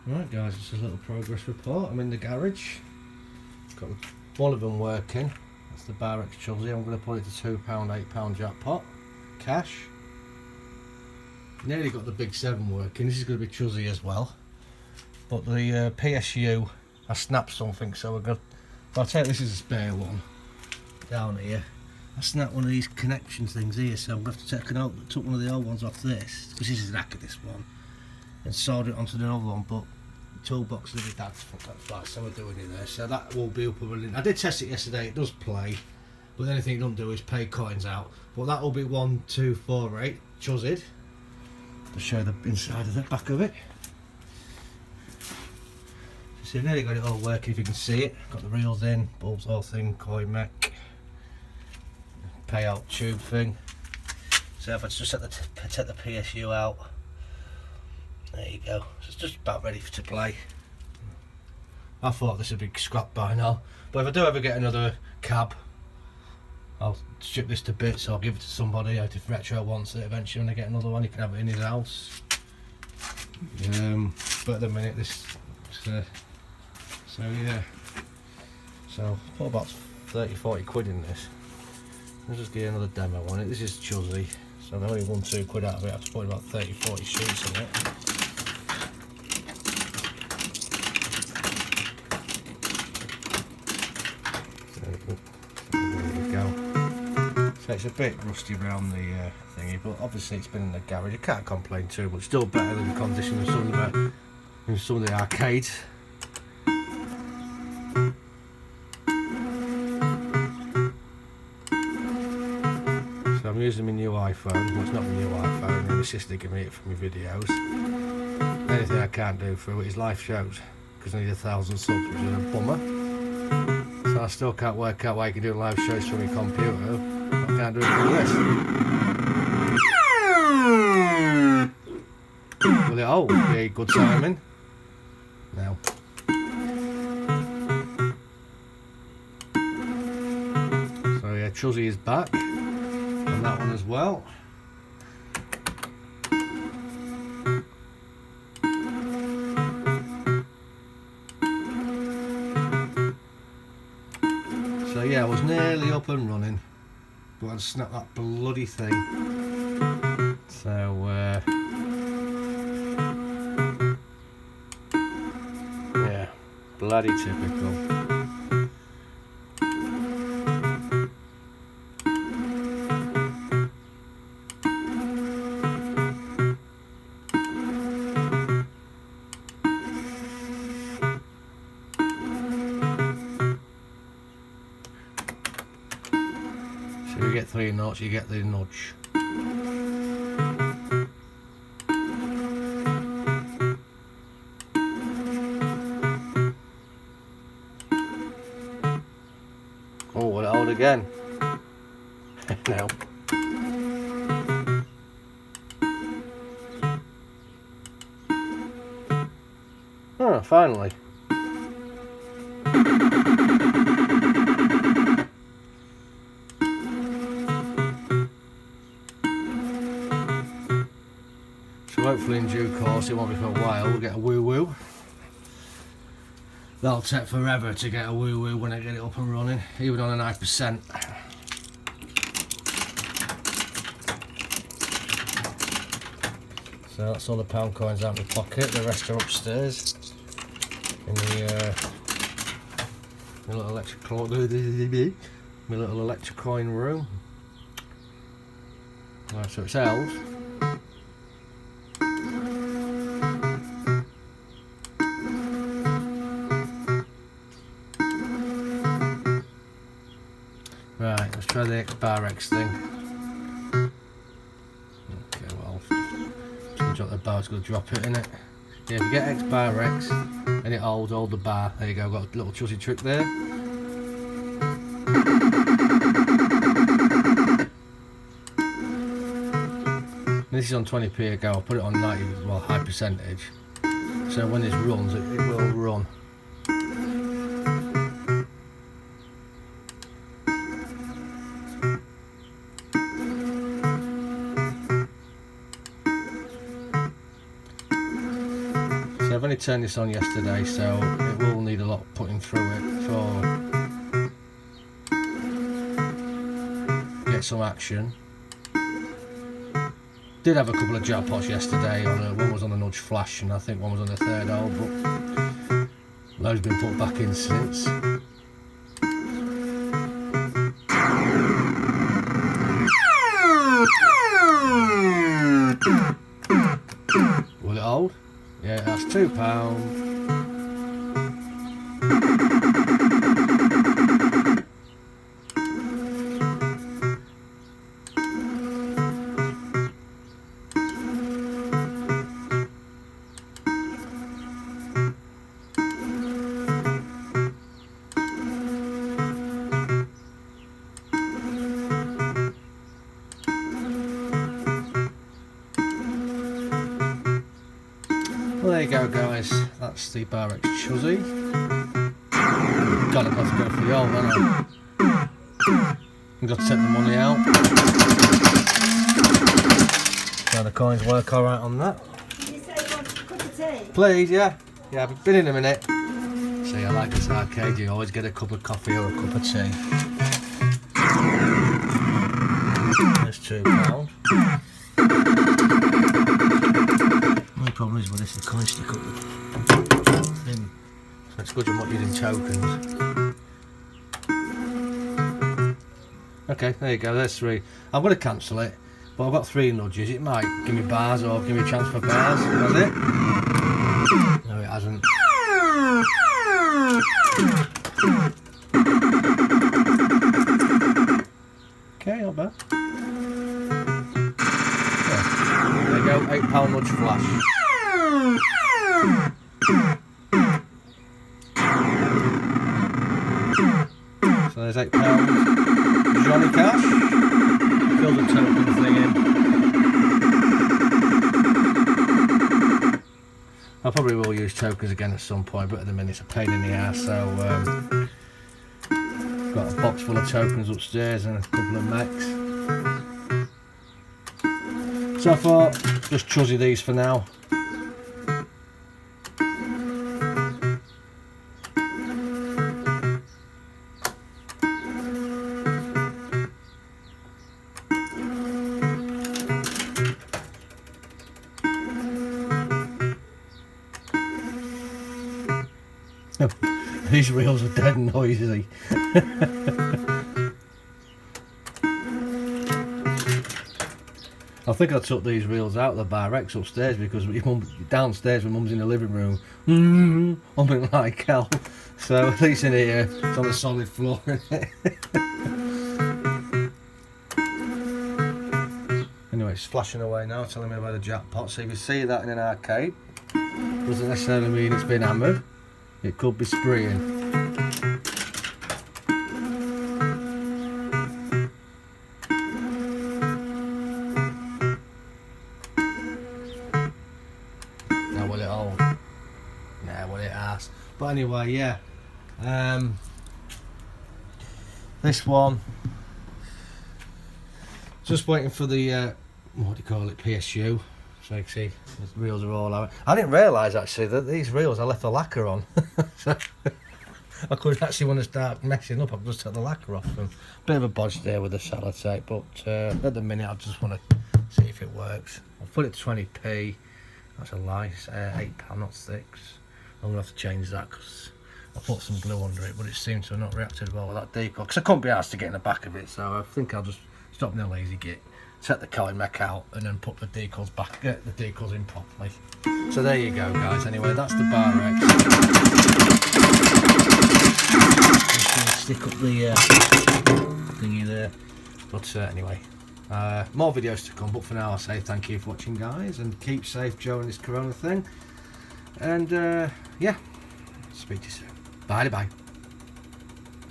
Right guys, it's a little progress report. I'm in the garage. Got one of them working. That's the Bar X Chuzzy. I'm going to put it to £2, £8 jackpot. Cash. Nearly got the big 7 working. This is going to be Chuzzy as well. But the PSU, I snapped something, so we're going to... I'll tell you, this is a spare one down here. I snapped one of these connection things here, so I'm going to have to took one of the old ones off this, because this is the knack of this one, and solder it onto the other one, but the toolbox that it that's flat, so we're doing it there. So that will be up and running. I did test it yesterday, it does play, but the only thing it doesn't do is pay coins out. But that will be 1, 2, 4, 8, Chuzzied. I'll show the inside of the back of it. So you've nearly got it all working if you can see it. Got the reels in, bulbs, whole thing, coin mech, payout tube thing. So if I just take the PSU out, there you go. So it's just about ready to play. I thought this would be scrapped by now, but if I do ever get another cab, I'll strip this to bits, or I'll give it to somebody out if Retro wants it eventually. When I get another one, he can have it in his house. But at the minute, this. So yeah. So put about 30-40 quid in this. I'll just give you another demo on it. This is Chuzzy, so I only won £2 out of it. I have to put about 30-40 sheets in it. So it's a bit rusty around the thingy, but obviously it's been in the garage. You can't complain too much. Still better than the condition of some of the arcades. So I'm using my new iPhone. Well, it's not my new iPhone. My sister gave me it for my videos. Anything I can't do through it is live shows, because I need 1,000 subs, which is a bummer. So I still can't work out why you can do live shows from your computer. I can't do it through this. Will it hold? Yeah, good timing. Now. So yeah, Chuzzy is back on that one as well. So yeah, I was nearly up and running, but I'd snapped that bloody thing. So yeah, bloody typical. So you get 3 knots, you get the nudge. Oh, will it hold again? No. Oh, finally. So hopefully in due course, it won't be for a while, we'll get a woo-woo. That'll take forever to get a woo-woo when I get it up and running, even on a 9%. So that's all the pound coins out of my pocket, the rest are upstairs in my little Electrocoin room. Right, so it's held. Right, let's try the Bar X thing. Okay, well, just gonna drop the bar, it's gonna drop it in it. Yeah, if you get Bar X and it holds all the bar, there you go, got a little Chuzzy trick there. This is on 20p a go, I'll put it on 90, well, high percentage. So when this runs, it will run. So I've only turned this on yesterday, so it will need a lot of putting through it for get some action. Did have a couple of jackpots yesterday. One was on a nudge flash, and I think one was on the third hole, but loads been put back in since. Will it hold? Yeah, that's £2. Well, there you go, guys. That's the Bar X Chuzzy. God, I've got to go for the old, haven't I? I've got to take the money out. So the coins work alright on that. Did you say you want a cup of tea? Please, yeah. Yeah, I've been in a minute. See, I like this arcade. You always get a cup of coffee or a cup of tea. There's £2. The problem is with this, the coins stick up thin, so it's good you're not using tokens. Okay, there you go, there's 3. I'm going to cancel it, but I've got 3 nudges. It might give me bars or give me a chance for bars. Has it? No, it hasn't. Okay, not bad. Yeah. There you go, £8 nudge flash. So there's £8 Johnny Cash. Fill the token thing in. I probably will use tokens again at some point, but at the minute it's a pain in the ass. So got a box full of tokens upstairs and a couple of mechs. So I thought just Chuzzy these for now. These reels are dead noisy. I think I took these reels out of the Bar X upstairs because downstairs when Mum's in the living room, humming like hell. So at least in here, it's on a solid floor. Anyway, it's flashing away now, telling me about the jackpot. So if you see that in an arcade, doesn't necessarily mean it's been hammered. It could be spraying. Now will it hold? Nah, will it ask? But anyway, yeah. This one, just waiting for the what do you call it, PSU. So you can see the reels are all out. I didn't realise actually that these reels I left the lacquer on. So I couldn't actually want to start messing up. I've just took the lacquer off. And bit of a bodge there with the sellotape, but at the minute I just want to see if it works. I've put it to 20p. That's a lie. It's £8, not 6. I'm gonna have to change that because I put some glue under it, but it seems to have not reacted well with that decal. Because I couldn't be asked to get in the back of it, so I think I'll just stop being a lazy git. Set the coin mech out and then put the decals back, get the decals in properly. So there you go, guys. Anyway, that's the Bar X. Stick up the thingy there. But anyway, more videos to come. But for now, I'll say thank you for watching, guys, and keep safe during this corona thing. And yeah, speak to you soon. Bye bye.